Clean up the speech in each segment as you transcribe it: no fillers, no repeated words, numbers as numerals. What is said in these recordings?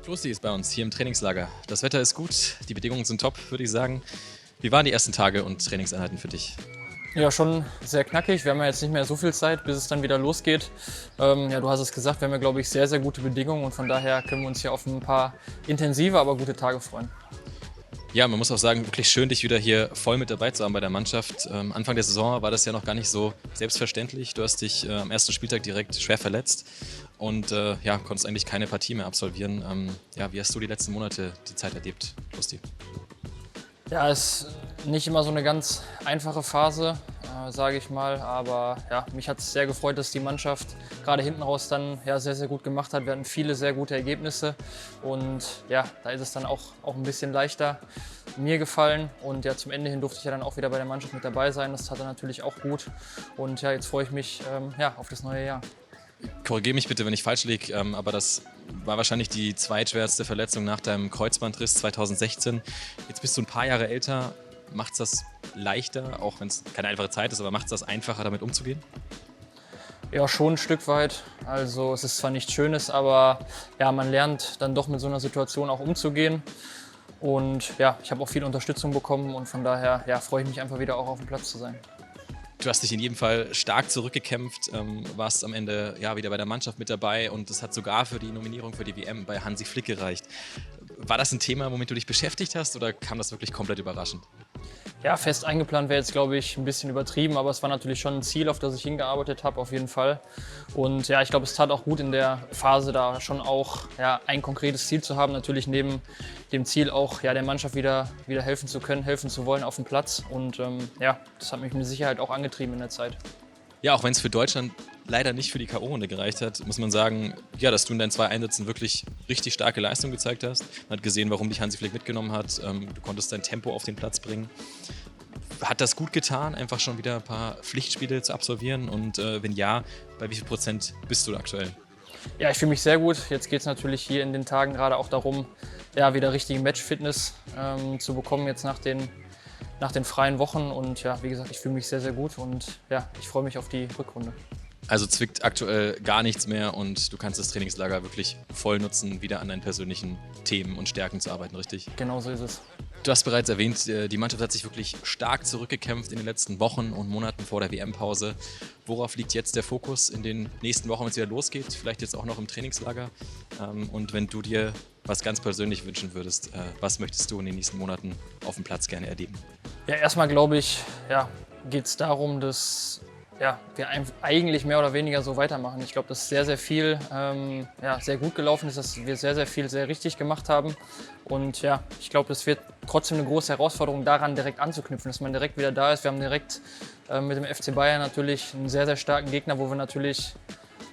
Klosti ist bei uns hier im Trainingslager. Das Wetter ist gut, die Bedingungen sind top, würde ich sagen. Wie waren die ersten Tage und Trainingseinheiten für dich? Ja, schon sehr knackig. Wir haben ja jetzt nicht mehr so viel Zeit, bis es dann wieder losgeht. Ja, du hast es gesagt, wir haben ja, glaube ich, sehr, sehr gute Bedingungen und von daher können wir uns hier auf ein paar intensive, aber gute Tage freuen. Ja, man muss auch sagen, wirklich schön, dich wieder hier voll mit dabei zu haben bei der Mannschaft. Anfang der Saison war das ja noch gar nicht so selbstverständlich. Du hast dich am ersten Spieltag direkt schwer verletzt und ja, konntest eigentlich keine Partie mehr absolvieren. Ja, wie hast du die letzten Monate die Zeit erlebt, Klosti? Ja, ist nicht immer so eine ganz einfache Phase, sage ich mal. Aber ja, mich hat es sehr gefreut, dass die Mannschaft gerade hinten raus dann ja, sehr, sehr gut gemacht hat. Wir hatten viele sehr gute Ergebnisse und ja, da ist es dann auch ein bisschen leichter mir gefallen. Und ja, zum Ende hin durfte ich ja dann auch wieder bei der Mannschaft mit dabei sein. Das tat dann natürlich auch gut. Und ja, jetzt freue ich mich ja, auf das neue Jahr. Korrigiere mich bitte, wenn ich falsch liege, aber das war wahrscheinlich die zweitschwerste Verletzung nach deinem Kreuzbandriss 2016. Jetzt bist du ein paar Jahre älter. Macht es das leichter, auch wenn es keine einfache Zeit ist, aber macht es das einfacher, damit umzugehen? Ja, schon ein Stück weit. Also es ist zwar nichts Schönes, aber ja, man lernt dann doch mit so einer Situation auch umzugehen. Und ja, ich habe auch viel Unterstützung bekommen und von daher ja, freue ich mich einfach wieder auch auf dem Platz zu sein. Du hast dich in jedem Fall stark zurückgekämpft, warst am Ende ja, wieder bei der Mannschaft mit dabei und es hat sogar für die Nominierung für die WM bei Hansi Flick gereicht. War das ein Thema, womit du dich beschäftigt hast oder kam das wirklich komplett überraschend? Ja, fest eingeplant wäre jetzt, glaube ich, ein bisschen übertrieben, aber es war natürlich schon ein Ziel, auf das ich hingearbeitet habe, auf jeden Fall. Und ja, ich glaube, es tat auch gut in der Phase, da schon auch ja, ein konkretes Ziel zu haben. Natürlich neben dem Ziel auch ja, der Mannschaft wieder helfen zu können, helfen zu wollen auf dem Platz. Und ja, das hat mich mit Sicherheit auch angetrieben in der Zeit. Ja, auch wenn es für Deutschland leider nicht für die K.O.-Runde gereicht hat, muss man sagen, ja, dass du in deinen 2 Einsätzen wirklich richtig starke Leistung gezeigt hast. Man hat gesehen, warum dich Hansi Flick mitgenommen hat. Du konntest dein Tempo auf den Platz bringen. Hat das gut getan, einfach schon wieder ein paar Pflichtspiele zu absolvieren? Und wenn ja, bei wie viel Prozent bist du aktuell? Ja, ich fühle mich sehr gut. Jetzt geht es natürlich hier in den Tagen gerade auch darum, ja, wieder richtige Matchfitness zu bekommen, jetzt nach den freien Wochen. Und ja, wie gesagt, ich fühle mich sehr, sehr gut und ja, ich freue mich auf die Rückrunde. Also zwickt aktuell gar nichts mehr und du kannst das Trainingslager wirklich voll nutzen, wieder an deinen persönlichen Themen und Stärken zu arbeiten, richtig? Genau so ist es. Du hast bereits erwähnt, die Mannschaft hat sich wirklich stark zurückgekämpft in den letzten Wochen und Monaten vor der WM-Pause. Worauf liegt jetzt der Fokus in den nächsten Wochen, wenn es wieder losgeht? Vielleicht jetzt auch noch im Trainingslager. Und wenn du dir was ganz persönlich wünschen würdest, was möchtest du in den nächsten Monaten auf dem Platz gerne erleben? Ja, erstmal glaube ich, ja, geht es darum, dass ja, wir eigentlich mehr oder weniger so weitermachen. Ich glaube, dass sehr, sehr viel ja, sehr gut gelaufen ist, dass wir sehr, sehr viel sehr richtig gemacht haben. Und ja, ich glaube, das wird trotzdem eine große Herausforderung, daran direkt anzuknüpfen, dass man direkt wieder da ist. Wir haben direkt mit dem FC Bayern natürlich einen sehr, sehr starken Gegner, wo wir natürlich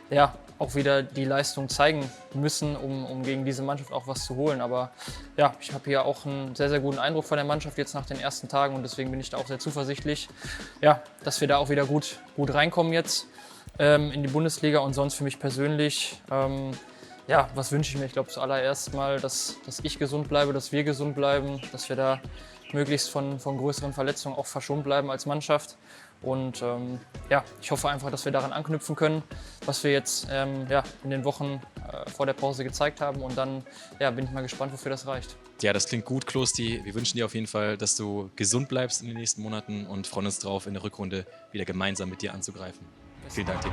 ja, auch wieder die Leistung zeigen müssen, um gegen diese Mannschaft auch was zu holen. Aber ja, ich habe hier auch einen sehr, sehr guten Eindruck von der Mannschaft jetzt nach den ersten Tagen und deswegen bin ich da auch sehr zuversichtlich, ja, dass wir da auch wieder gut reinkommen jetzt in die Bundesliga. Und sonst für mich persönlich, ja, was wünsche ich mir? Ich glaube zuallererst mal, dass ich gesund bleibe, dass wir gesund bleiben, dass wir da möglichst von größeren Verletzungen auch verschont bleiben als Mannschaft. Und ja, ich hoffe einfach, dass wir daran anknüpfen können, was wir jetzt ja, in den Wochen vor der Pause gezeigt haben. Und dann ja, bin ich mal gespannt, wofür das reicht. Ja, das klingt gut, Klosti. Wir wünschen dir auf jeden Fall, dass du gesund bleibst in den nächsten Monaten und freuen uns drauf, in der Rückrunde wieder gemeinsam mit dir anzugreifen. Vielen Dank dir.